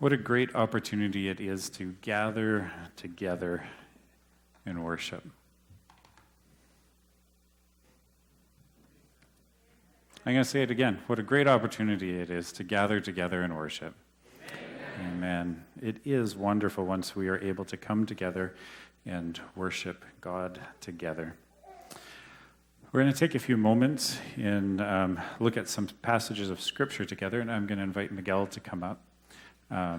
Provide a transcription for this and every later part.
What a great opportunity it is to gather together in worship. I'm going to say it again. What a great opportunity it is to gather together in worship. Amen. Amen. It is wonderful once we are able to come together and worship God together. We're going to take a few moments and look at some passages of Scripture together, and I'm going to invite Miguel to come up. I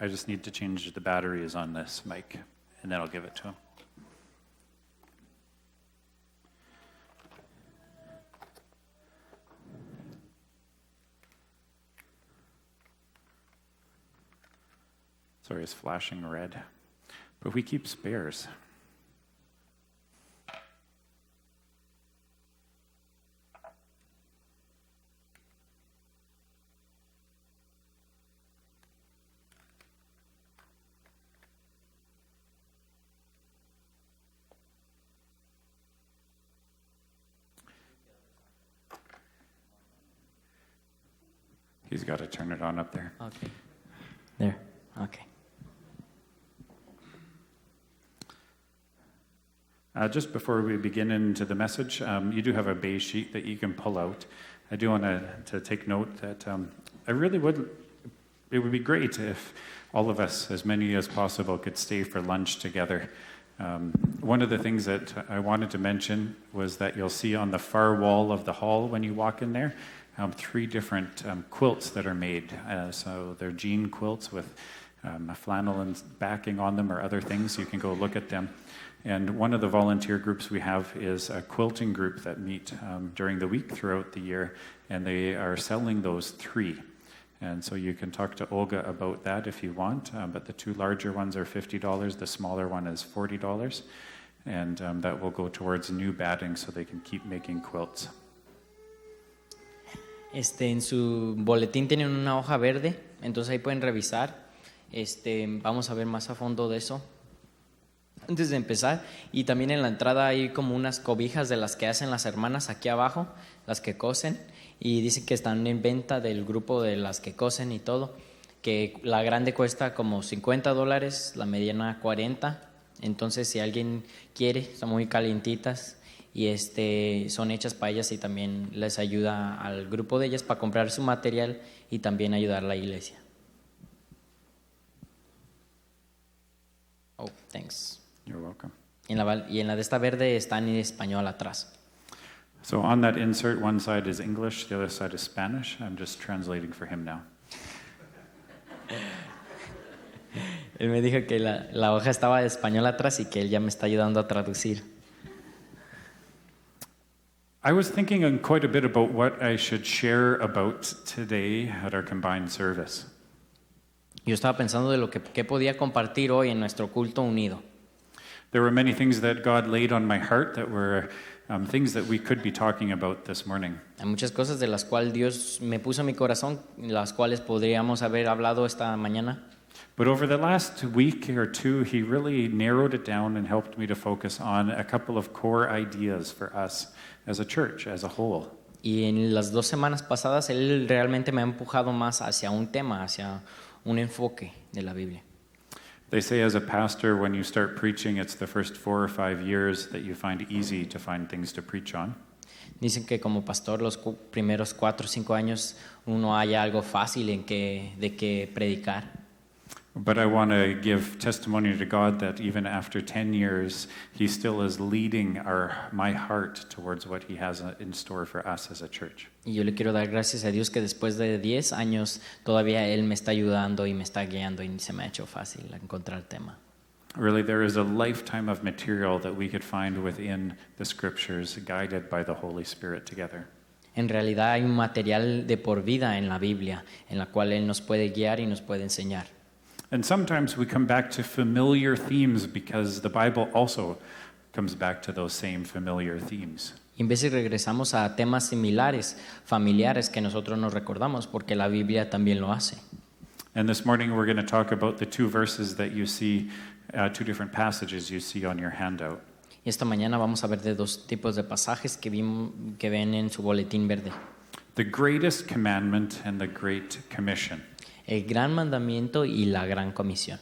just need to change the batteries on this mic, and then I'll give it to him. Sorry, it's flashing red. But we keep spares. He's got to turn it on up there. Okay. There. Okay. Just before we begin into the message, you do have a beige sheet that you can pull out. I do want to take note that it would be great if all of us, as many as possible, could stay for lunch together. One of the things that I wanted to mention was that you'll see on the far wall of the hall when you walk in there, 3 different quilts that are made. So they're jean quilts with a flannel and backing on them or other things. You can go look at them. And one of the volunteer groups we have is a quilting group that meet during the week throughout the year, and they are selling those 3. And so you can talk to Olga about that if you want, but the 2 larger ones are $50, the smaller one is $40, and that will go towards new batting so they can keep making quilts. En su boletín tienen una hoja verde, entonces ahí pueden revisar. Vamos a ver más a fondo de eso antes de empezar. Y también en la entrada hay como unas cobijas de las que hacen las hermanas aquí abajo, las que cosen, y dicen que están en venta del grupo de las que cosen y todo, que la grande cuesta como $50, la mediana $40. Entonces si alguien quiere, son muy calientitas y son hechas para ellas y también les ayuda al grupo de ellas para comprar su material y también ayudar a la iglesia. Oh, thanks. You're welcome. Y en la de esta verde está en español atrás. So on that insert, one side is English, the other side is Spanish. I'm just translating for him now. Él me dijo que la hoja estaba de español atrás y que él ya me está ayudando a traducir. I was thinking quite a bit about what I should share about today at our combined service. Yo estaba pensando de qué podía compartir hoy en nuestro culto unido. There were many things that God laid on my heart that were things that we could be talking about this morning. Hay muchas cosas de las cuales Dios me puso en mi corazón, las cuales podríamos haber hablado esta mañana. But over the last week or 2, He really narrowed it down and helped me to focus on a couple of core ideas for us as a church, as a whole. Y en las 2 semanas pasadas, Él realmente me ha empujado más hacia un tema, hacia un enfoque de la Biblia. They say as a pastor, when you start preaching, it's the first 4 or 5 years that you find easy to find things to preach on. Dicen que como pastor los primeros 4 o 5 años uno haya algo fácil de que predicar. But I want to give testimony to God that even after 10 years, He still is leading my heart towards what He has in store for us as a church. Y yo le quiero dar gracias a Dios que después de 10 años todavía Él me está ayudando y me está guiando y se me ha hecho fácil encontrar el tema. Really, there is a lifetime of material that we could find within the Scriptures, guided by the Holy Spirit together. En realidad hay un material de por vida en la Biblia, en la cual Él nos puede guiar y nos puede enseñar. And sometimes we come back to familiar themes because the Bible also comes back to those same familiar themes. Y en veces regresamos a temas similares, familiares que nosotros nos recordamos, porque la Biblia también lo hace. And this morning we're going to talk about the 2 verses that you see, 2 different passages you see on your handout. Y esta mañana vamos a ver de 2 tipos de pasajes que ven en su boletín verde. The greatest commandment and the Great Commission. el gran mandamiento y la gran comisión.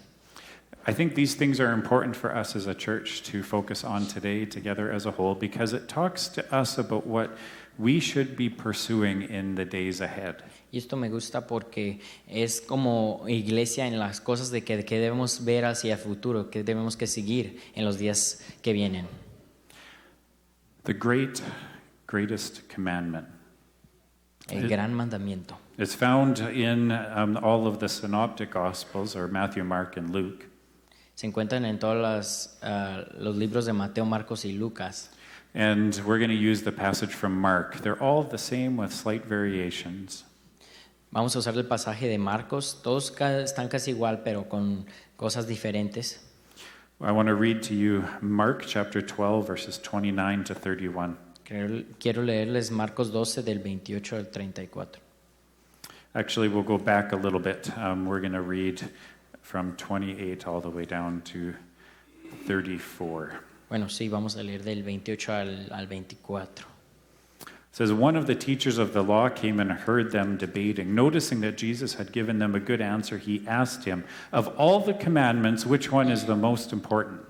I think these things are important for us as a church to focus on today together as a whole because it talks to us about what we should be pursuing in the days ahead. Y esto me gusta porque es como iglesia en las cosas de que debemos ver hacia el futuro, que debemos que seguir en los días que vienen. The greatest commandment El gran mandamiento. is found in all of the synoptic gospels, or Matthew, Mark, and Luke. Se encuentran en todos los libros de Mateo, Marcos y Lucas. And we're going to use the passage from Mark. They're all the same with slight variations. Vamos a usar el pasaje de Marcos. Todos están casi igual, pero con cosas diferentes. I want to read to you Mark chapter 12, verses 29 to 31. Quiero leerles Marcos 12 del 28 al 34. Actually, we'll go back a little bit. We're going to read from 28 all the way down to 34. Bueno, sí, vamos a leer del 28 al 24. It says, one of the teachers of the law came and heard them debating. Noticing that Jesus had given them a good answer, he asked him, of all the commandments, which one is the most important?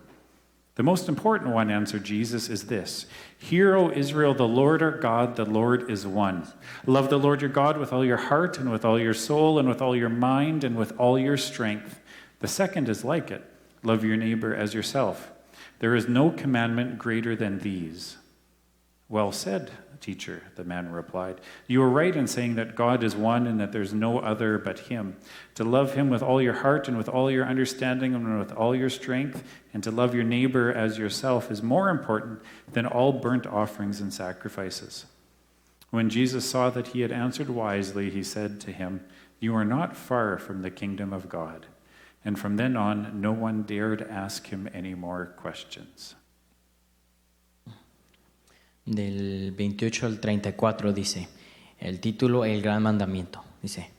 The most important one, answered Jesus, is this. Hear, O Israel, the Lord our God, the Lord is one. Love the Lord your God with all your heart and with all your soul and with all your mind and with all your strength. The second is like it. Love your neighbor as yourself. There is no commandment greater than these. Well said, teacher, the man replied. You are right in saying that God is one and that there's no other but him. To love him with all your heart and with all your understanding and with all your strength, and to love your neighbor as yourself is more important than all burnt offerings and sacrifices. When Jesus saw that he had answered wisely, he said to him, You are not far from the kingdom of God. And from then on, no one dared ask him any more questions. Del 28 al 34 dice, el título El Gran Mandamiento. Dice,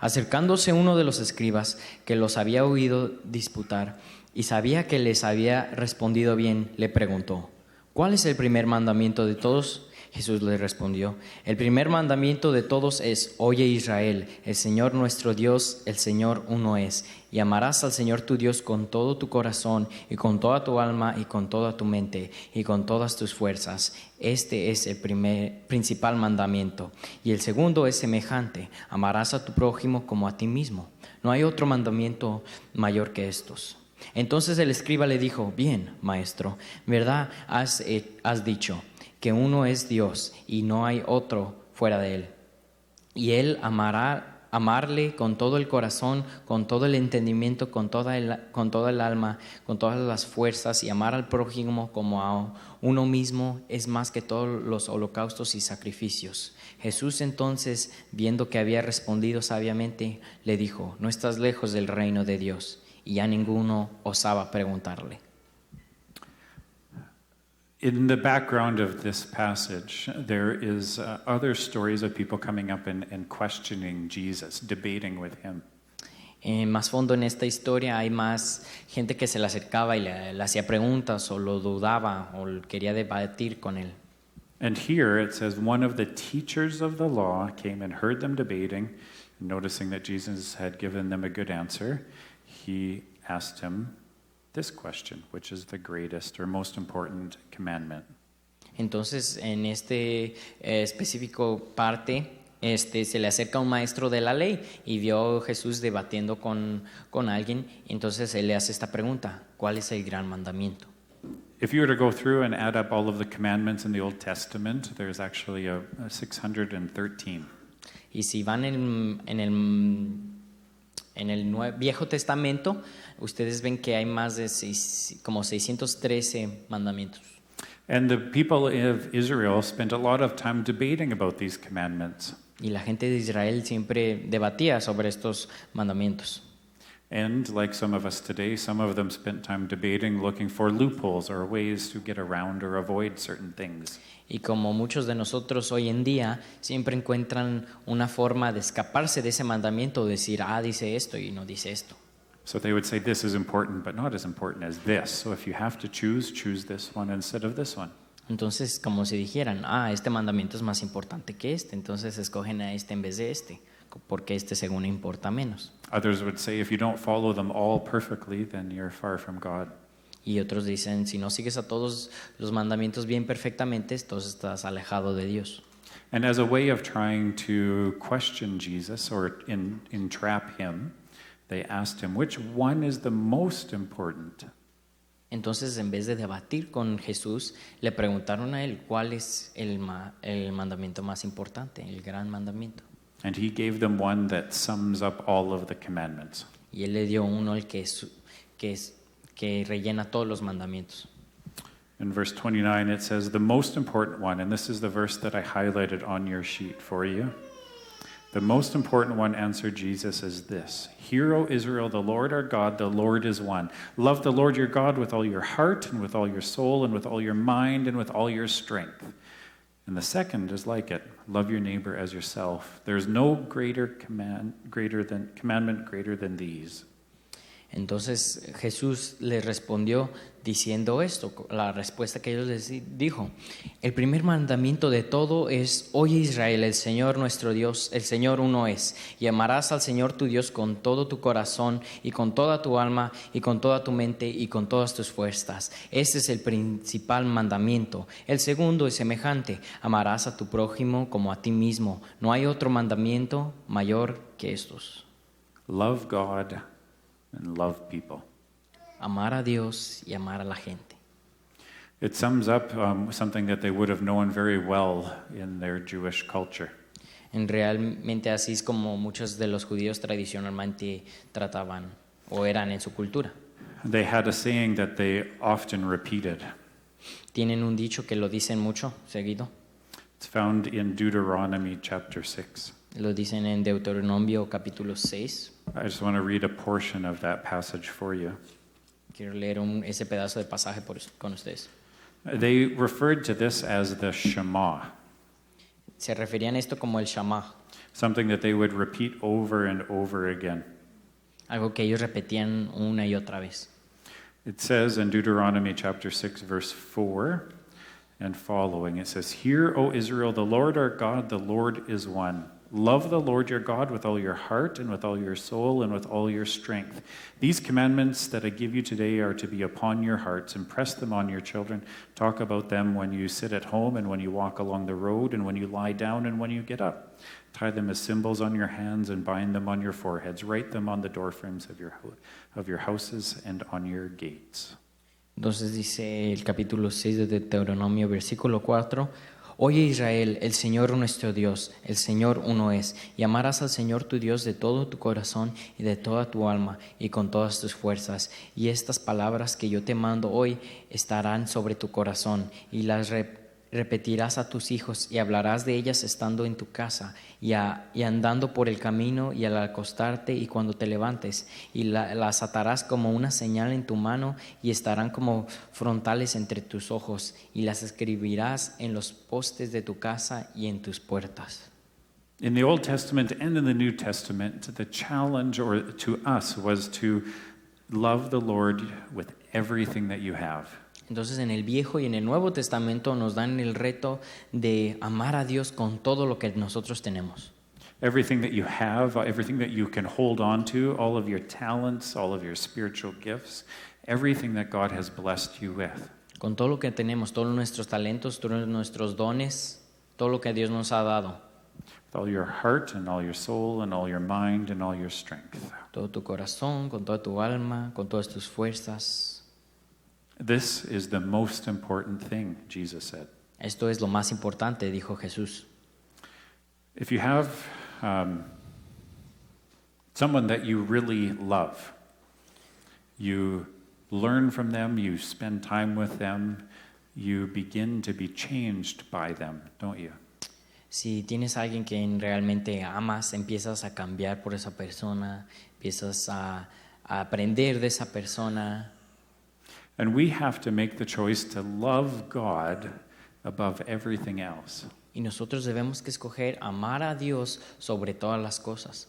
acercándose uno de los escribas que los había oído disputar y sabía que les había respondido bien, le preguntó, ¿cuál es el primer mandamiento de todos? Jesús le respondió, el primer mandamiento de todos es, oye Israel, el Señor nuestro Dios, el Señor uno es, y amarás al Señor tu Dios con todo tu corazón y con toda tu alma y con toda tu mente y con todas tus fuerzas. Este es el principal mandamiento. Y el segundo es semejante, amarás a tu prójimo como a ti mismo. No hay otro mandamiento mayor que estos. Entonces el escriba le dijo, bien, maestro, ¿verdad has dicho? Que uno es Dios y no hay otro fuera de él. Y él amarle con todo el corazón, con todo el entendimiento, con toda el alma, con todas las fuerzas, y amar al prójimo como a uno mismo es más que todos los holocaustos y sacrificios. Jesús entonces, viendo que había respondido sabiamente, le dijo, no estás lejos del reino de Dios. Y ya ninguno osaba preguntarle. In the background of this passage, there is other stories of people coming up and questioning Jesus, debating with him. Más fondo en esta historia hay más gente que se le acercaba y le hacía preguntas o lo dudaba o quería debatir con él. And here it says, one of the teachers of the law came and heard them debating, and noticing that Jesus had given them a good answer, he asked him this question, which is the greatest or most important commandment. Entonces, en este específico parte, se le acerca un maestro de la ley y vio a Jesús debatiendo con alguien. Entonces, él le hace esta pregunta, ¿cuál es el gran mandamiento? If you were to go through and add up all of the commandments in the Old Testament, there's actually a 613. Y si van en el Viejo Testamento, ustedes ven que hay más de como 613 mandamientos. And the people of Israel spent a lot of time debating about these commandments. Y la gente de Israel siempre debatía sobre estos mandamientos. And like some of us today, some of them spent time debating, looking for loopholes or ways to get around or avoid certain things. Y como muchos de nosotros hoy en día siempre encuentran una forma de escaparse de ese mandamiento, decir, dice esto y no dice esto. So they would say this is important, but not as important as this. So if you have to choose this one instead of this one. Entonces, como si dijeran, este mandamiento es más importante que este, entonces escogen a este en vez de este. porque este según importa menos. Others would say if you don't follow them all perfectly, then you're far from God. Y otros dicen, si no sigues a todos los mandamientos bien perfectamente, entonces estás alejado de Dios. And as a way of trying to question Jesus or entrap him, they asked him, which one is the most important? Entonces, en vez de debatir con Jesús, le preguntaron a él cuál es el mandamiento más importante, el gran mandamiento. And he gave them one that sums up all of the commandments. Y él le dio uno el que rellena todos los mandamientos. In verse 29, it says, the most important one, and this is the verse that I highlighted on your sheet for you. The most important one, answered Jesus, is this: Hear, O Israel, the Lord our God, the Lord is one. Love the Lord your God with all your heart and with all your soul and with all your mind and with all your strength. And the second is like it: love your neighbor as yourself. There is no commandment greater than these. Entonces Jesús les respondió diciendo esto, la respuesta que ellos les dijo: el primer mandamiento de todo es: oye Israel, el Señor nuestro Dios, el Señor uno es, y amarás al Señor tu Dios con todo tu corazón y con toda tu alma y con toda tu mente y con todas tus fuerzas. Este es el principal mandamiento. El segundo es semejante: amarás a tu prójimo como a ti mismo. No hay otro mandamiento mayor que estos. Love God and love people. Amar a Dios y amar a la gente. It sums up something that they would have known very well in their Jewish culture. Realmente así es como muchos de los judíos tradicionalmente trataban o eran en su cultura. They had a saying that they often repeated. Tienen un dicho que lo dicen mucho, seguido. It's found in Deuteronomy chapter 6. Lo dicen en Deuteronomio capítulo 6. I just want to read a portion of that passage for you. Quiero leer ese pedazo de pasaje con ustedes. They referred to this as the Shema, Se referían a esto como el Shama, something that they would repeat over and over again. algo que ellos repetían una y otra vez. It says in Deuteronomy chapter 6, verse 4 and following, it says, Hear, O Israel, the Lord our God, the Lord is one. Love the Lord your God with all your heart and with all your soul and with all your strength. These commandments that I give you today are to be upon your hearts. Impress them on your children. Talk about them when you sit at home and when you walk along the road and when you lie down and when you get up. Tie them as symbols on your hands and bind them on your foreheads. Write them on the doorframes of your houses and on your gates. Entonces dice el capítulo 6 de Deuteronomio, versículo 4. Oye Israel, el Señor nuestro Dios, el Señor uno es, y amarás al Señor tu Dios de todo tu corazón y de toda tu alma y con todas tus fuerzas. Y estas palabras que yo te mando hoy estarán sobre tu corazón y las repetirás a tus hijos y hablarás de ellas estando en tu casa y andando por el camino y al acostarte y cuando te levantes, y las atarás como una señal en tu mano y estarán como frontales entre tus ojos, y las escribirás en los postes de tu casa y en tus puertas. In the Old Testament and in the New Testament, the challenge to us was to love the Lord with everything that you have. Entonces en el Viejo y en el Nuevo Testamento nos dan el reto de amar a Dios con todo lo que nosotros tenemos. Everything that you have, everything that you can hold on to, all of your talents, all of your spiritual gifts, everything that God has blessed you with. Con todo lo que tenemos, todos nuestros talentos, todos nuestros dones, todo lo que Dios nos ha dado. With all your heart and all your soul and all your mind and all your strength. Todo tu corazón, con toda tu alma, con todas tus fuerzas. This is the most important thing, Jesus said. Esto es lo más importante, dijo Jesús. If you have someone that you really love, you learn from them, you spend time with them, you begin to be changed by them, don't you? Si tienes a alguien que realmente amas, empiezas a cambiar por esa persona, empiezas a aprender de esa persona. And we have to make the choice to love God above everything else. Y nosotros debemos que escoger amar a Dios sobre todas las cosas.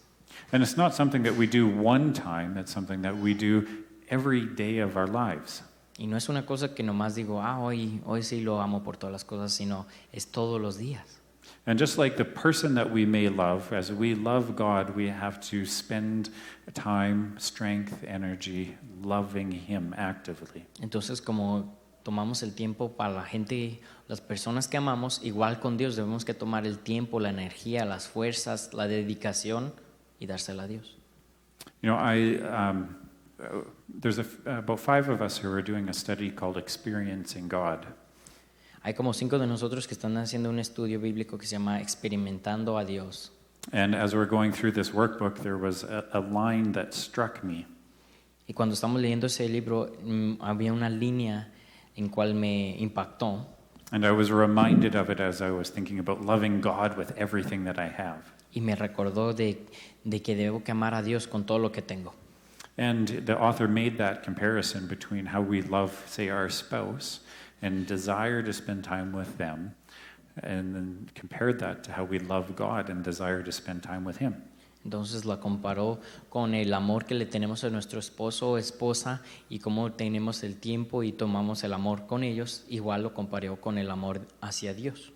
And it's not something that we do one time, it's something that we do every day of our lives. Y no es una cosa que nomás digo, hoy sí lo amo por todas las cosas, sino es todos los días. And just like the person that we may love, as we love God, we have to spend time, strength, energy loving Him actively. Entonces, como tomamos el tiempo para la gente, las personas que amamos, igual con Dios debemos que tomar el tiempo, la energía, las fuerzas, la dedicación y dársela a Dios. You know, there's about 5 of us who are doing a study called Experiencing God. Hay como 5 de nosotros que están haciendo un estudio bíblico que se llama Experimentando a Dios. And as we're going through this workbook, there was a line that struck me. Y cuando estamos leyendo ese libro, había una línea en cual me impactó. And I was reminded of it as I was thinking about loving God with everything that I have. Y me recordó de que debo que amar a Dios con todo lo que tengo. And the author made that comparison between how we love, say, our spouse and desire to spend time with them, and then compared that to how we love God and desire to spend time with Him. Entonces la comparó con el amor que le tenemos a nuestro esposo o esposa y cómo tenemos el tiempo y tomamos el amor con ellos. Igual lo comparó con el amor hacia Dios.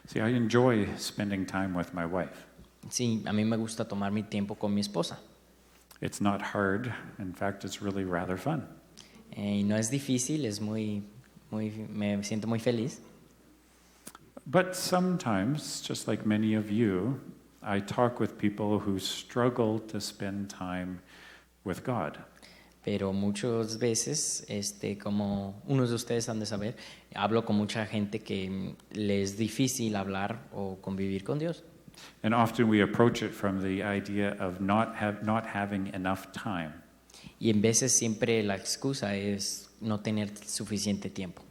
See, I enjoy spending time with my wife. Sí, a mí me gusta tomar mi tiempo con mi esposa. It's not hard. In fact, it's really rather fun. Y no es difícil, es me siento muy feliz. But sometimes, just like many of you, I talk with people who struggle to spend time with God. Pero muchas veces, como unos de ustedes han de saber, hablo con mucha gente que le es difícil hablar o convivir con Dios. And often we approach it from the idea of not having enough time. Y en veces siempre la excusa es no tener suficiente tiempo.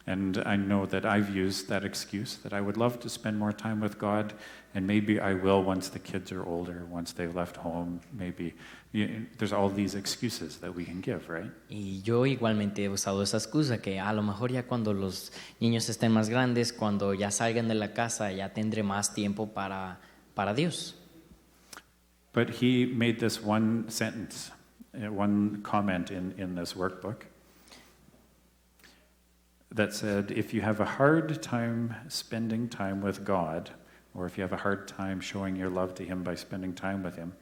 And I know that I've used that excuse, that I would love to spend more time with God, and maybe I will once the kids are older, once they've left home, maybe. There's all these excuses that we can give, right? Y yo igualmente he usado esa excusa que a lo mejor ya cuando los niños estén más grandes, cuando ya salgan de la casa, ya tendré más tiempo para Dios. But he made this one sentence, one comment in this workbook that said, if you have a hard time spending time with God, or if you have a hard time showing your love to Him by spending time with Him,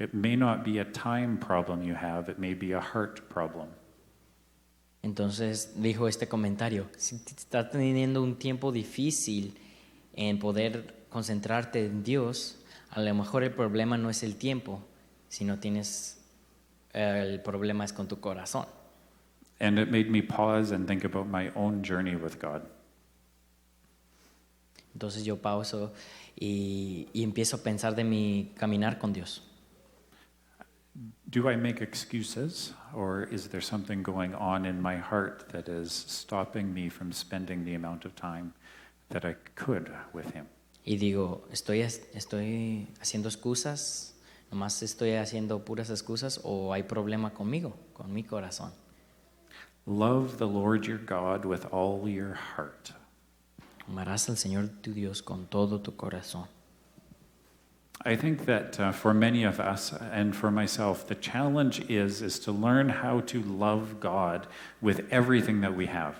it may not be a time problem you have, it may be a heart problem. Entonces dijo este comentario, si estás teniendo un tiempo difícil en poder concentrarte en Dios, a lo mejor el problema no es el tiempo, sino el problema es con tu corazón. And it made me pause and think about my own journey with God. Entonces yo pauso y empiezo a pensar de mi caminar con Dios. Do I make excuses, or is there something going on in my heart that is stopping me from spending the amount of time that I could with Him? Y digo, ¿estoy haciendo excusas? ¿Nomás estoy haciendo puras excusas o hay problema conmigo, con mi corazón? Love the Lord your God with all your heart. Amarás al Señor tu Dios con todo tu corazón. I think that for many of us, and for myself, the challenge is to learn how to love God with everything that we have.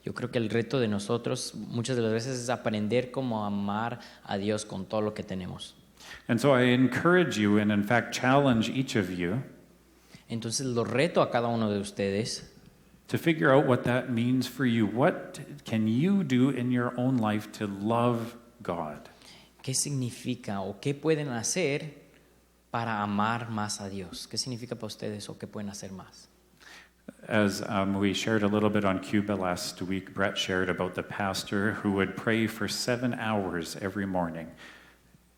Yo creo que el reto de nosotros muchas de las veces es aprender cómo amar a Dios con todo lo que tenemos. And so I encourage you, and in fact challenge each of you, Entonces lo reto a cada uno de ustedes to figure out what that means for you. What can you do in your own life to love God? qué significa o qué pueden hacer para amar más a Dios. ¿Qué significa para ustedes o qué pueden hacer más? As we shared a little bit on Cuba last week, Brett shared about the pastor who would pray for 7 hours every morning.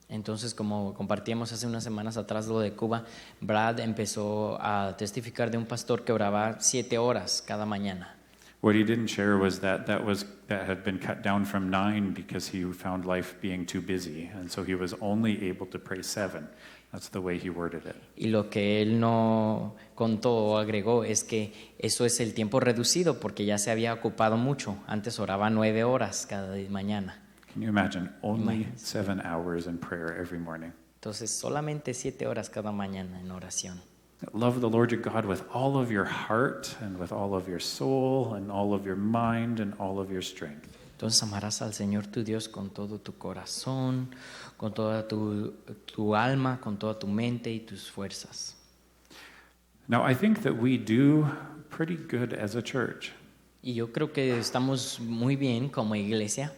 Entonces, como compartíamos hace unas semanas atrás lo de Cuba, Brad empezó a testificar de un pastor que oraba 7 horas cada mañana. What he didn't share was that had been cut down from 9 because he found life being too busy, and so he was only able to pray 7. That's the way he worded it. Y lo que él no contó o agregó es que eso es el tiempo reducido porque ya se había ocupado mucho. Antes oraba 9 horas cada mañana. Can you imagine? Only 7 hours in prayer every morning. Entonces, solamente 7 horas cada mañana en oración. Love the Lord your God with all of your heart and with all of your soul and all of your mind and all of your strength. Entonces amarás al Señor tu Dios con todo tu corazón, con toda tu alma, con toda tu mente y tus fuerzas. Now, I think that we do pretty good as a church. Y yo creo que estamos muy bien como iglesia.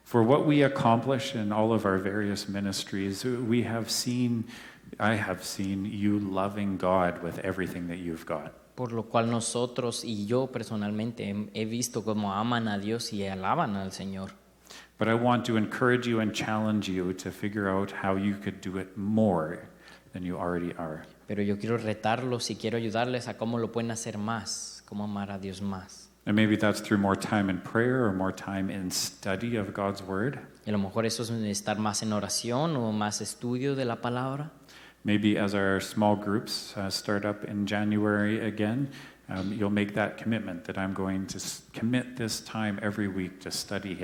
For what we accomplish in all of our various ministries, I have seen you loving God with everything that you've got. Por lo cual nosotros y yo personalmente he visto cómo aman a Dios y alaban al Señor. But I want to encourage you and challenge you to figure out how you could do it more than you already are. Pero yo quiero retarlos y quiero ayudarles a cómo lo pueden hacer más, cómo amar a Dios más. And maybe that's through more time in prayer or more time in study of God's word. Y a lo mejor eso es estar más en oración o más estudio de la palabra. Maybe as our small groups start up in January again, you'll make that commitment that I'm going to commit this time every week to study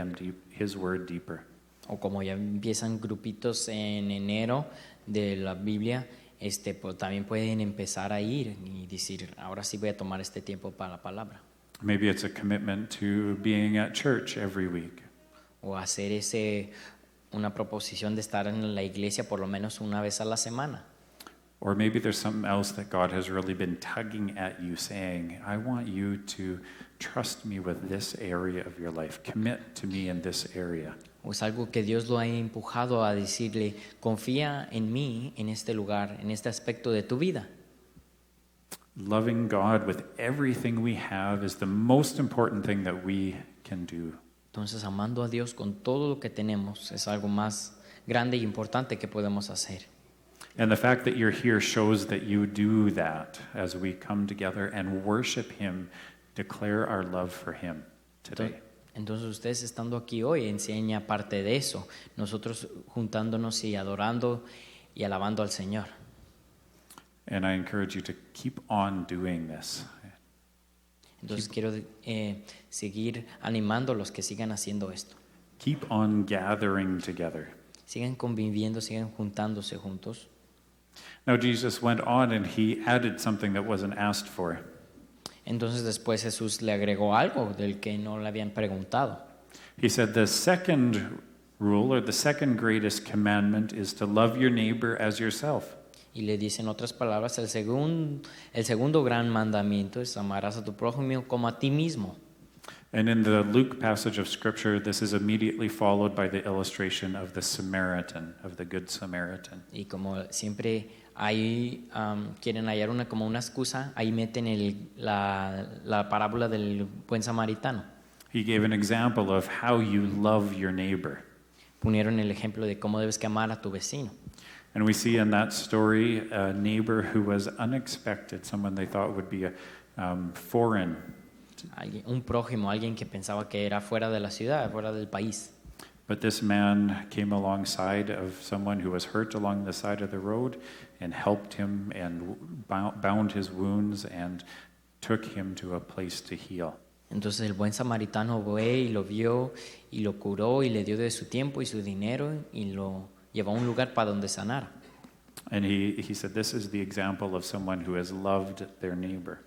His word deeper. O como ya empiezan grupitos en enero de la Biblia, pues también pueden empezar a ir y decir, ahora sí voy a tomar este tiempo para la palabra. Maybe it's a commitment to being at church every week. O hacer una proposición de estar en la iglesia por lo menos una vez a la semana. Or maybe there's something else that God has really been tugging at you, saying, I want you to trust me with this area of your life. Commit to me in this area. O es algo que Dios lo ha empujado a decirle, confía en mí en este lugar, en este aspecto de tu vida. Loving God with everything we have is the most important thing that we can do. Entonces, amando a Dios con todo lo que tenemos es algo más grande y importante que podemos hacer. And the fact that you're here shows that you do that as we come together and worship Him, declare our love for Him today. Entonces, ustedes estando aquí hoy enseña parte de eso, nosotros juntándonos y adorando y alabando al Señor. And I encourage you to keep on doing this. Entonces quiero seguir animando a los que sigan haciendo esto. Keep on gathering together. Sigan conviviendo, sigan juntándose juntos. Now Jesus went on and He added something that wasn't asked for. Entonces después Jesús le agregó algo del que no le habían preguntado. He said the second rule or the second greatest commandment is to love your neighbor as yourself. Y le dice en otras palabras, el segundo gran mandamiento es amarás a tu prójimo como a ti mismo. And in the Luke passage of Scripture, this is immediately followed by the illustration of the Samaritan, of the Good Samaritan. Y como siempre ahí quieren hallar como una excusa, ahí meten la parábola del buen samaritano. He gave an example of how you love your neighbor. Ponieron el ejemplo de cómo debes que amar a tu vecino. And we see in that story a neighbor who was unexpected, someone they thought would be foreign. Un prójimo, alguien que pensaba que era fuera de la ciudad, fuera del país. But this man came alongside of someone who was hurt along the side of the road and helped him and bound his wounds and took him to a place to heal. Entonces el buen samaritano fue y lo vio y lo curó y le dio de su tiempo y su dinero y lo llevó a un lugar para donde sanar. And he said, this is the example of someone who has loved their neighbor.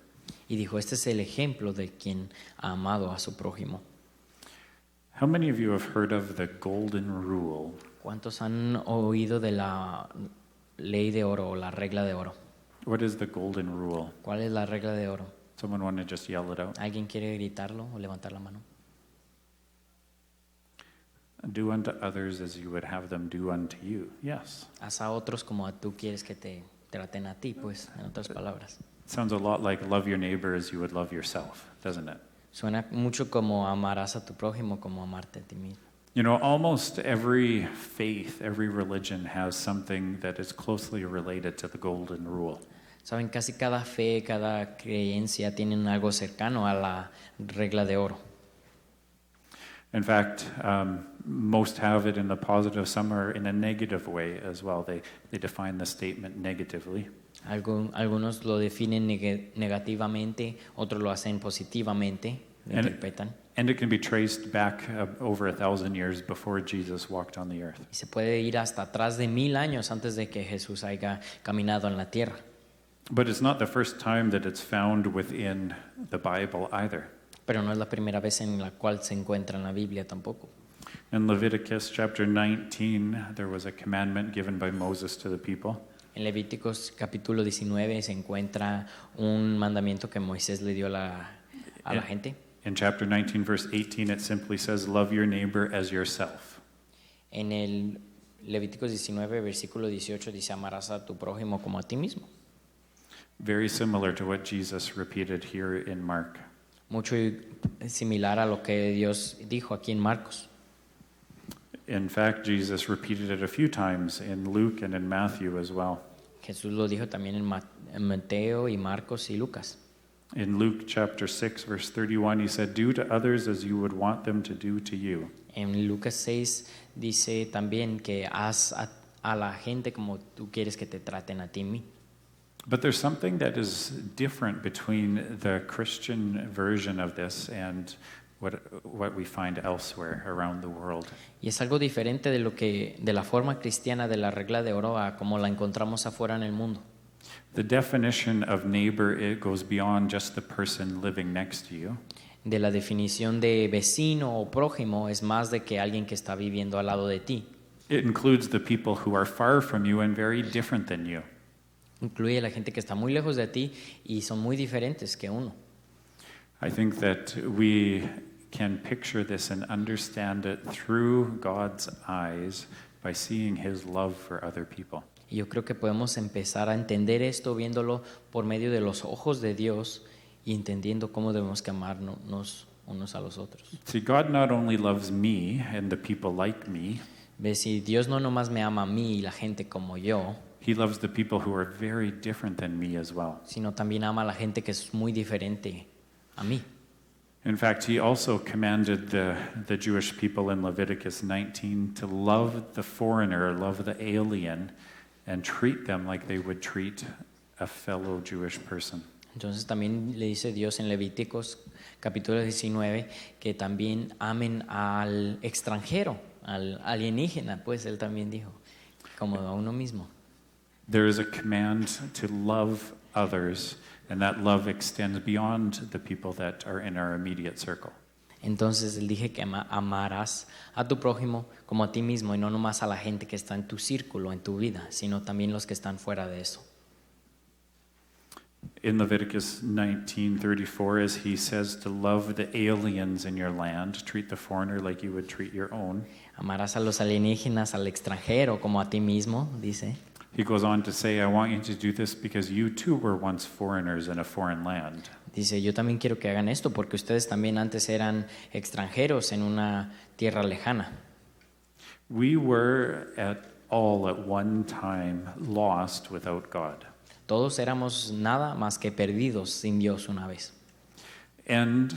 Y dijo, este es el ejemplo de quien ha amado a su prójimo. How many of you have heard of the golden rule? ¿Cuántos han oído de la ley de oro o la regla de oro? What is the golden rule? ¿Cuál es la regla de oro? Someone want to just yell it out? ¿Alguien quiere gritarlo o levantar la mano? Do unto others as you would have them do unto you. Yes. Haz a otros como tú quieres que te traten a ti, pues, en otras palabras. Sounds a lot like love your neighbor as you would love yourself, doesn't it? Suena mucho como amarás a tu prójimo como amarte a ti mismo. You know, almost every faith, every religion has something that is closely related to the golden rule. Saben, casi cada fe, cada creencia tienen algo cercano a la regla de oro. In fact, most have it in the positive, some are in a negative way as well. They define the statement negatively. Algunos lo definen negativamente, otros lo hacen positivamente, lo interpretan. And it can be traced back over 1,000 years before Jesus walked on the earth. Y se puede ir hasta atrás de 1000 años antes de que Jesús haya caminado en la tierra. But it's not the first time that it's found within the Bible either. pero no es la primera vez en la cual se encuentra en la Biblia tampoco. In Leviticus chapter 19, there was a commandment given by Moses to the people. En Levíticos capítulo 19 se encuentra un mandamiento que Moisés le dio a la gente. In chapter 19, verse 18, it simply says, love your neighbor as yourself. En el Levíticos 19, versículo 18 dice, amarás a tu prójimo como a ti mismo. Very similar to what Jesus repeated here in Mark. Mucho similar a lo que Dios dijo aquí en Marcos. In fact, Jesus repeated it a few times in Luke and in Matthew as well. Jesús lo dijo también en Mateo y Marcos y Lucas. In Luke chapter 6, verse 31, he said, do to others as you would want them to do to you. En Lucas 6 dice también que haz a la gente como tú quieres que te traten a ti. But there's something that is different between the Christian version of this and what we find elsewhere around the world. Y es algo diferente de la forma cristiana de la regla de oro a como la encontramos afuera en el mundo. The definition of neighbor, it goes beyond just the person living next to you. De la definición de vecino o prójimo es más de que alguien que está viviendo al lado de ti. It includes the people who are far from you and very different than you. Incluye a la gente que está muy lejos de ti y son muy diferentes que uno. I think that we can picture this and understand it through God's eyes by seeing his love for other people. Y yo creo que podemos empezar a entender esto viéndolo por medio de los ojos de Dios y entendiendo cómo debemos que amarnos unos a los otros. See, God not only loves me and the people like me, Ves, si Dios no nomás me ama a mí y la gente como yo, he loves the people who are very different than me as well. sino también ama a la gente que es muy diferente a mí. In fact, he also commanded the Jewish people in Leviticus 19 to love the foreigner, love the alien, and treat them like they would treat a fellow Jewish person. Entonces también le dice Dios en Levíticos capítulo 19 que también amen al extranjero, al alienígena, pues él también dijo, como a uno mismo. There is a command to love others, and that love extends beyond the people that are in our immediate circle. Entonces él dije que amarás a tu prójimo como a ti mismo y no nomás a la gente que está en tu círculo, en tu vida, sino también los que están fuera de eso. In Leviticus 19:34, as he says to love the aliens in your land, treat the foreigner like you would treat your own. Amarás a los alienígenas, al extranjero como a ti mismo, dice. He goes on to say, I want you to do this because you too were once foreigners in a foreign land. Dice, yo también quiero que hagan esto porque ustedes también antes eran extranjeros en una tierra lejana. We were all at one time lost without God. Todos éramos nada más que perdidos sin Dios una vez. And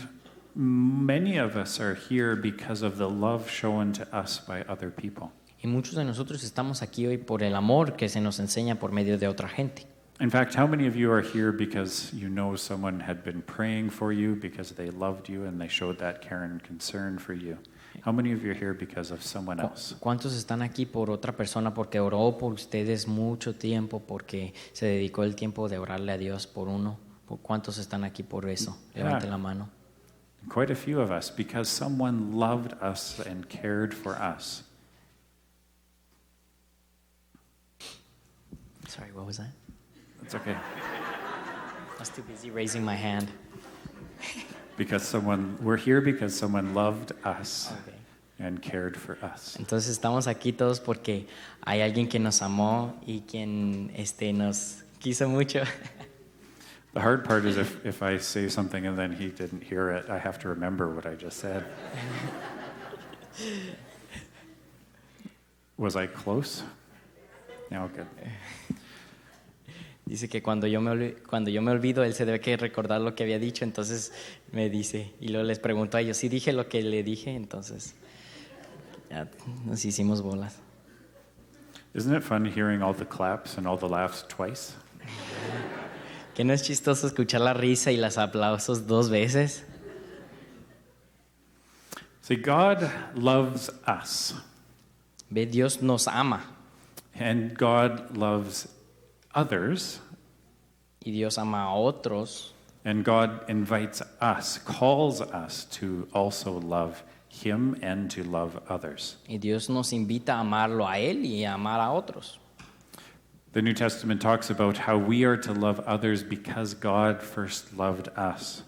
many of us are here because of the love shown to us by other people. Y muchos de nosotros estamos aquí hoy por el amor que se nos enseña por medio de otra gente. In fact, how many of you are here because you know someone had been praying for you because they loved you and they showed that care and concern for you? How many of you are here because of someone else? ¿Cuántos están aquí por otra persona porque oró por ustedes mucho tiempo, porque se dedicó el tiempo de orarle a Dios por uno? ¿Cuántos están aquí por eso? Levante la mano. Quite a few of us because someone loved us and cared for us. Sorry, what was that? It's okay. I was too busy raising my hand. We're here because someone loved us Okay. and cared for us. Entonces estamos aquí todos porque hay alguien que nos amó y quien nos quiso mucho. The hard part is if I say something and then he didn't hear it, I have to remember what I just said. Was I close? No, good. Dice que cuando yo me olvido, él se debe que recordar lo que había dicho, entonces me dice, y luego les pregunto a ellos, si dije lo que le dije, entonces ya nos hicimos bolas. Isn't it fun hearing all the claps and all the laughs twice? ¿Que no es chistoso escuchar la risa y los aplausos dos veces? See, God loves us, Ve, Dios nos ama and God loves others, y Dios ama a otros, And God invites us, calls us to also love him and to love others. Y Dios nos invita a amarlo a Él y a amar a otros. The New Testament talks about how we are to love others because God first loved us.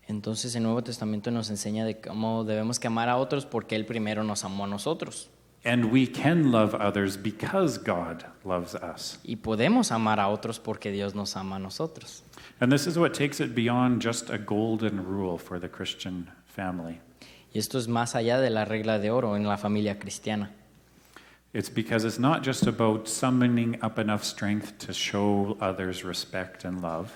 Entonces el Nuevo Testamento nos enseña de cómo debemos que amar a otros porque Él primero nos amó a nosotros. And we can love others because God loves us. Y podemos amar a otros porque Dios nos ama a nosotros. And this is what takes it beyond just a golden rule for the Christian family. Y esto es más allá de la regla de oro en la familia cristiana. It's because it's not just about summoning up enough strength to show others respect and love.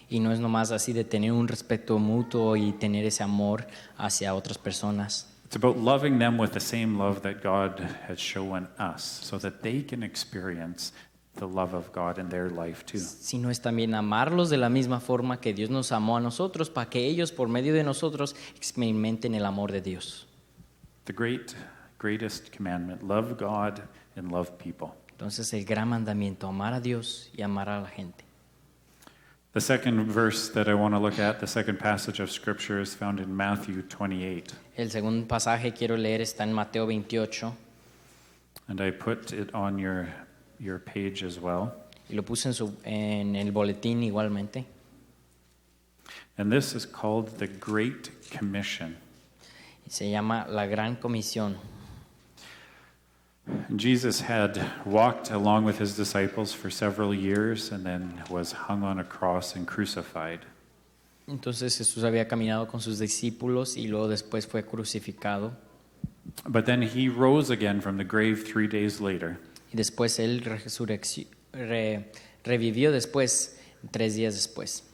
Y no es nomás así de tener un respeto mutuo y tener ese amor hacia otras personas. It's about loving them with the same love that God has shown us so that they can experience the love of God in their life too. Sino es también amarlos de la misma forma que Dios nos amó a nosotros para que ellos por medio de nosotros experimenten el amor de Dios. The greatest commandment, love God and love people. Entonces el gran mandamiento, amar a Dios y amar a la gente. The second verse that I want to look at, the second passage of Scripture, is found in Matthew 28. El segundo pasaje quiero leer está en Mateo 28 And I put it on your page as well. y lo puse en el boletín igualmente. And this is called the Great Commission. Y se llama La Gran Comisión. Jesus had walked along with his disciples for several years and then was hung on a cross and crucified. Entonces Jesús había caminado con sus discípulos y luego después fue crucificado. But then he rose again from the grave 3 days later. Y después él revivió después, 3 días después.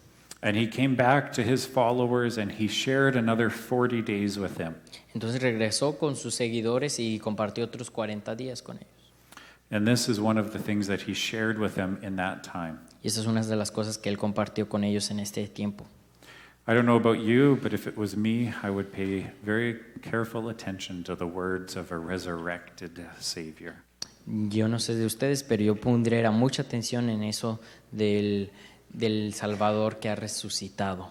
And he came back to his followers and he shared another 40 days with them. Entonces regresó con sus seguidores y compartió otros 40 días con ellos. And this is one of the things that he shared with them in that time. Y esa es una de las cosas que él compartió con ellos en este tiempo. I don't know about you, but if it was me, I would pay very careful attention to the words of a resurrected Savior. Yo no sé de ustedes, pero yo pondría mucha atención en eso del Salvador que ha resucitado.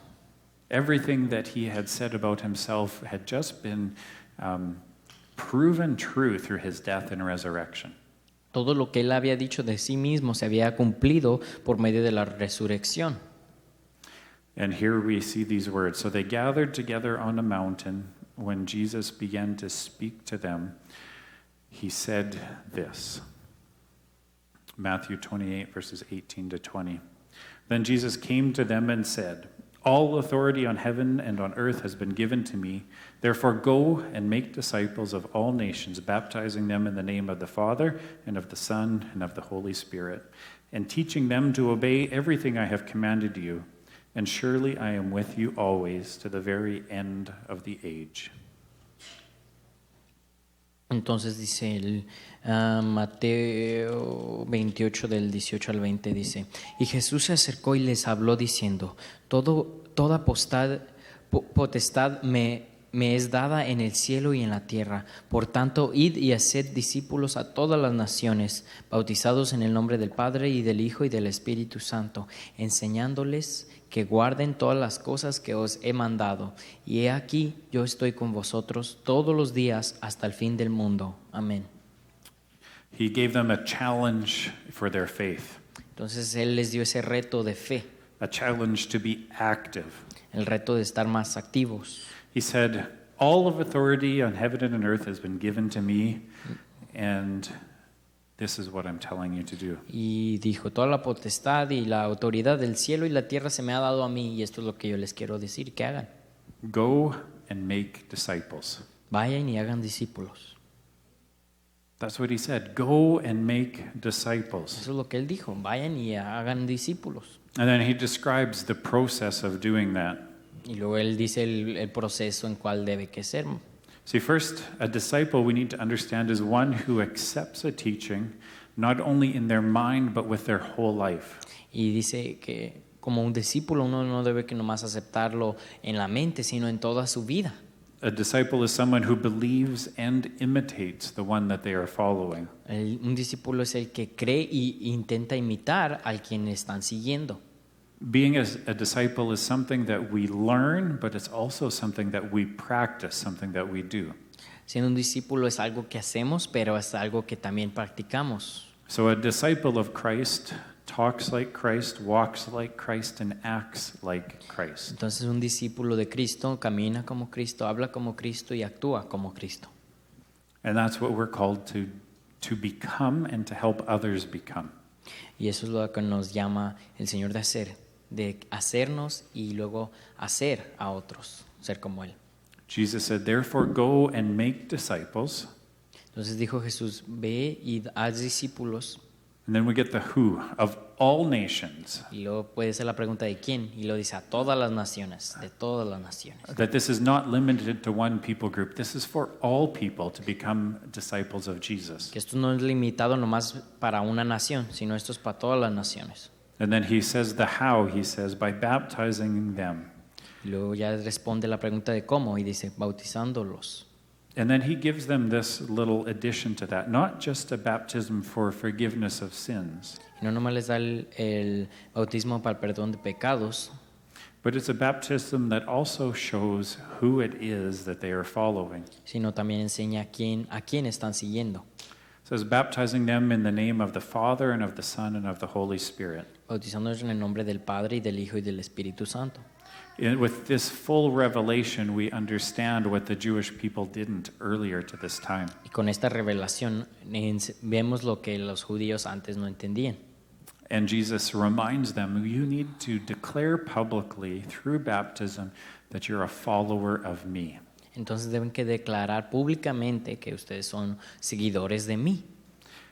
Everything that he had said about himself had just been proven true through his death and resurrection. Todo lo que él había dicho de sí mismo se había cumplido por medio de la resurrección. And here we see these words. So they gathered together on a mountain. When Jesus began to speak to them, he said this. Matthew 28, verses 18 to 20. Then Jesus came to them and said, "All authority on heaven and on earth has been given to me. Therefore go and make disciples of all nations, baptizing them in the name of the Father and of the Son and of the Holy Spirit, and teaching them to obey everything I have commanded you. And surely I am with you always to the very end of the age." Entonces dice el Mateo 28 del 18 al 20 dice, y Jesús se acercó y les habló diciendo, toda potestad me es dada en el cielo y en la tierra. Por tanto, id y haced discípulos a todas las naciones, bautizados en el nombre del Padre y del Hijo y del Espíritu Santo, enseñándoles que guarden todas las cosas que os he mandado. Y he aquí, yo estoy con vosotros todos los días hasta el fin del mundo. Amén. He gave them a challenge for their faith, Entonces Él les dio ese reto de fe, a challenge to be active. el reto de estar más activos. He said, "All of authority on heaven and on earth has been given to me, and this is what I'm telling you to do." Y dijo, toda la potestad y la autoridad del cielo y la tierra se me ha dado a mí, y esto es lo que yo les quiero decir que hagan. Go and make disciples. Vayan y hagan discípulos. That's what he said. Go and make disciples. Eso es lo que Él dijo, vayan y hagan discípulos. And then he describes the process of doing that. Y luego Él dice el proceso en cuál debe que ser. See, first, a disciple we need to understand is one who accepts a teaching not only in their mind but with their whole life. Y dice que como un discípulo uno no debe que nomás aceptarlo en la mente, sino en toda su vida. A disciple is someone who believes and imitates the one that they are following. Un discípulo es el que cree y intenta imitar al quien están siguiendo. Being a disciple is something that we learn, but it's also something that we practice, something that we do. Siendo un discípulo es algo que hacemos, pero es algo que también practicamos. So a disciple of Christ talks like Christ, walks like Christ, and acts like Christ. Entonces un discípulo de Cristo camina como Cristo, habla como Cristo y actúa como Cristo. And that's what we're called to become and to help others become. Y eso es lo que nos llama el Señor de hacernos y luego hacer a otros, ser como Él. Jesus said, therefore go and make disciples. Entonces dijo Jesús, ve y haz discípulos. And then we get the who of all nations. Y luego puede ser la pregunta de quién. Y lo dice a todas las naciones, de todas las naciones. That this is not limited to one people group. This is for all people to become disciples of Jesus. Que esto no es limitado nomás para una nación, sino esto es para todas las naciones. And then he says the how, he says, by baptizing them. Y luego ya responde la pregunta de cómo y dice, bautizándolos. And then he gives them this little addition to that, not just a baptism for forgiveness of sins, Y no nomás les da el bautismo para el perdón de pecados, but it's a baptism that also shows who it is that they are following. sino también enseña a quién están siguiendo. It says, baptizing them in the name of the Father and of the Son and of the Holy Spirit. Bautizándolos en el nombre del Padre y del Hijo y del Espíritu Santo. With this full revelation, we understand what the Jewish people didn't earlier to this time. Y con esta revelación vemos lo que los judíos antes no entendían. And Jesus reminds them, you need to declare publicly through baptism that you're a follower of me. Entonces deben que declarar públicamente que ustedes son seguidores de mí.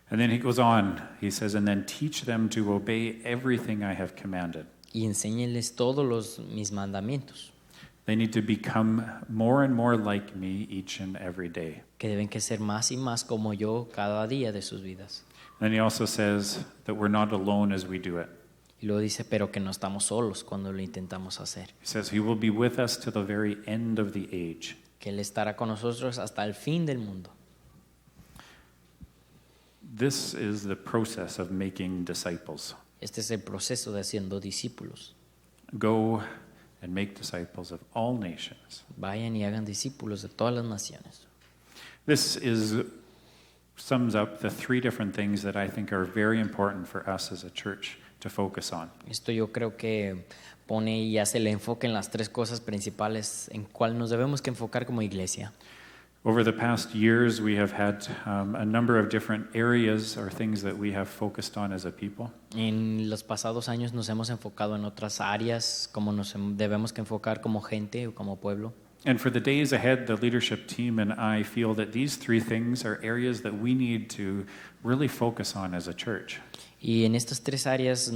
And then he goes on, he says, and then teach them to obey everything I have commanded. Y enséñenles todos mis mandamientos, They need to become more and more like me each and every day. que deben que ser más y más como yo cada día de sus vidas. Then he also says that we're not alone as we do it. Y luego dice, pero que no estamos solos cuando lo intentamos hacer. He says he will be with us to the very end of the age. Que Él estará con nosotros hasta el fin del mundo. This is the process of making disciples. Este es el proceso de haciendo discípulos. Go and make disciples of all nations. Vayan y hagan discípulos de todas las naciones. This sums up the three different things that I think are very important for us as a church to focus on. Esto yo creo que pone y hace el enfoque en las tres cosas principales en cuál nos debemos que enfocar como iglesia. Over the past years, we have had a number of different areas or things that we have focused on as a people. En los pasados años nos hemos enfocado en otras áreas, como nos debemos que enfocar como gente o como pueblo. And for the days ahead, the leadership team and I feel that these three things are areas that we need to really focus on as a church. Y en estas tres áreas,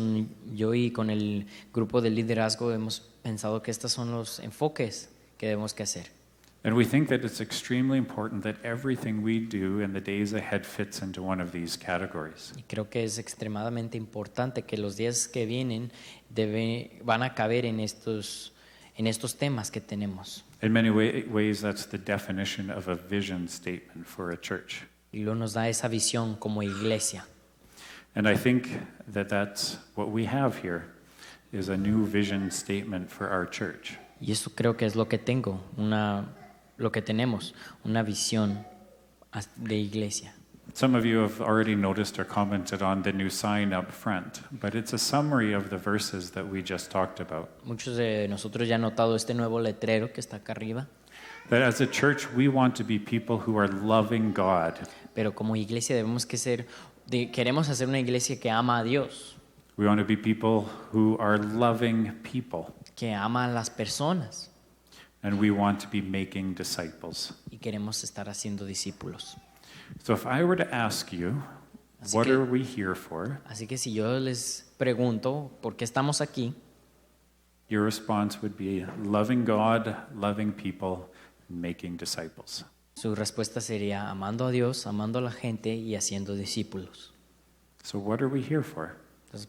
yo y con el grupo de liderazgo hemos pensado que estos son los enfoques que debemos que hacer. And we think that it's extremely important that everything we do in the days ahead fits into one of these categories. Y creo que es extremadamente importante que los días que vienen van a caber en estos temas que tenemos. In many ways, that's the definition of a vision statement for a church. Y luego nos da esa visión como iglesia. And I think that that's what we have here, is a new vision statement for our church. Y eso creo que es lo que tenemos, una visión de iglesia. Some of you have already noticed or commented on the new sign up front, but it's a summary of the verses that we just talked about. Muchos de nosotros ya han notado este nuevo letrero que está acá arriba, That as a church, we want to be people who are loving God. pero como iglesia debemos que queremos hacer una iglesia que ama a Dios, We want to be people who are loving people, que ama a las personas and we want to be making disciples. y queremos estar haciendo discípulos. So if I were to ask you, Así what que- are we here for? Así que si yo les pregunto por qué estamos aquí, Your response would be loving God, loving people, making disciples. su respuesta sería amando a Dios, amando a la gente y haciendo discípulos. So what are we here for? Entonces,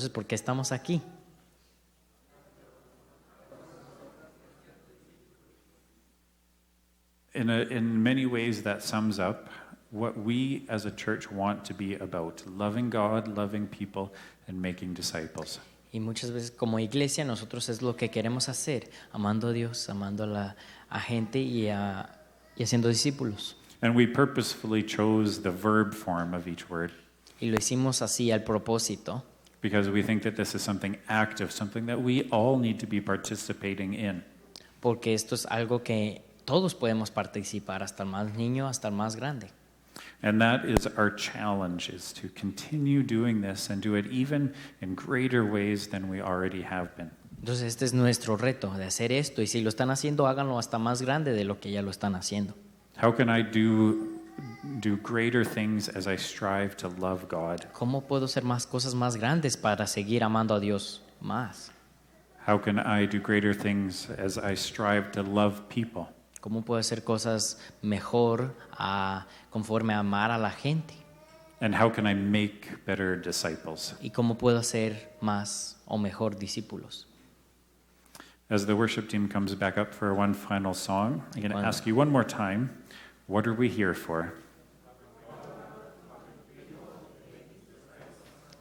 ¿por qué estamos aquí? In many ways, that sums up what we as a church want to be about, loving God, loving people, and making disciples. Y muchas veces como iglesia nosotros es lo que queremos hacer, amando a Dios, amando a gente y haciendo discípulos. And we purposefully chose the verb form of each word Y lo hicimos así al propósito, because we think that this is something active, something that we all need to be participating in. porque esto es algo que todos podemos participar, hasta el más niño, hasta el más grande. And that is our challenge, is to continue doing this and do it even in greater ways than we already have been. Entonces este es nuestro reto, de hacer esto, y si lo están haciendo, háganlo hasta más grande de lo que ya lo están haciendo. How can I do greater things as I strive to love God? ¿Cómo puedo hacer más cosas más grandes para seguir amando a Dios más? How can I do greater things as I strive to love people? ¿Cómo puedo hacer cosas mejor conforme a amar a la gente? And how can I make better disciples? ¿Y cómo puedo hacer más o mejor discípulos? As the worship team comes back up for one final song, I'm going to Bueno. ask you one more time, what are we here for?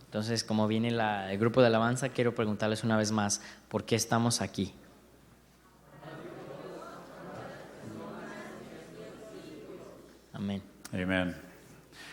Entonces, como viene el grupo de alabanza, quiero preguntarles una vez más, ¿por qué estamos aquí? Amén. Amen.